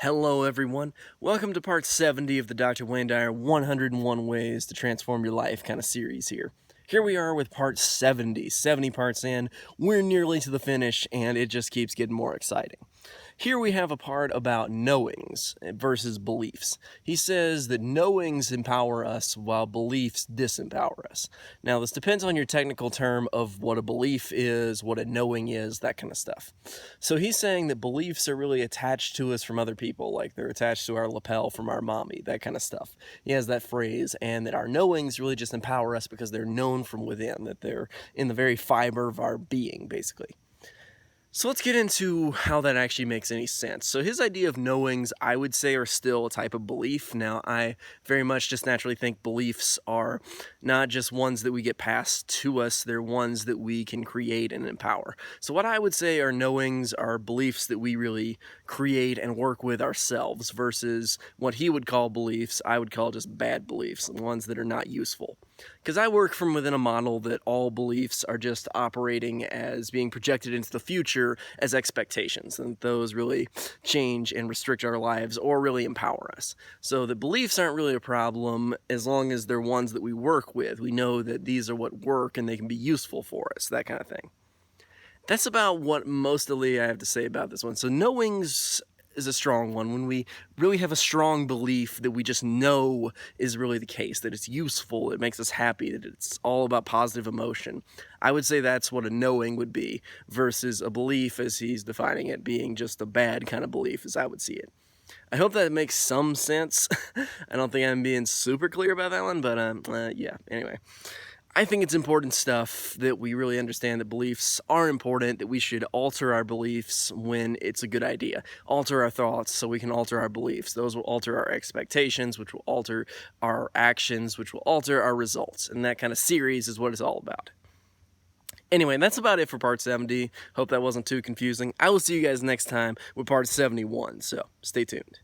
Hello everyone, welcome to part 70 of the Dr. Dyer 101 Ways to Transform Your Life kind of series here. Here we are with part 70 parts in, we're nearly to the finish and it just keeps getting more exciting. Here we have a part about knowings versus beliefs. He says that knowings empower us while beliefs disempower us. Now this depends on your technical term of what a belief is, what a knowing is, that kind of stuff. So he's saying that beliefs are really attached to us from other people, like they're attached to our lapel from our mommy, that kind of stuff. He has that phrase, and that our knowings really just empower us because they're known from within, that they're in the very fiber of our being, basically. So let's get into how that actually makes any sense. So his idea of knowings, I would say, are still a type of belief. Now, I very much just naturally think beliefs are not just ones that we get passed to us, they're ones that we can create and empower. So what I would say are knowings are beliefs that we really create and work with ourselves versus what he would call beliefs, I would call just bad beliefs, ones that are not useful. Because I work from within a model that all beliefs are just operating as being projected into the future as expectations, and those really change and restrict our lives or really empower us. So the beliefs aren't really a problem as long as they're ones that we work with. We know that these are what work and they can be useful for us, that kind of thing. That's about what mostly I have to say about this one. So knowings is a strong one when we really have a strong belief that we just know is really the case, that it's useful, it makes us happy, that it's all about positive emotion. I would say that's what a knowing would be versus a belief as he's defining it being just a bad kind of belief as I would see it. I hope that makes some sense. I don't think I'm being super clear about that one, but yeah, anyway. I think it's important stuff that we really understand that beliefs are important, that we should alter our beliefs when it's a good idea. Alter our thoughts so we can alter our beliefs. Those will alter our expectations, which will alter our actions, which will alter our results. And that kind of series is what it's all about. Anyway, that's about it for part 70. Hope that wasn't too confusing. I will see you guys next time with part 71, so stay tuned.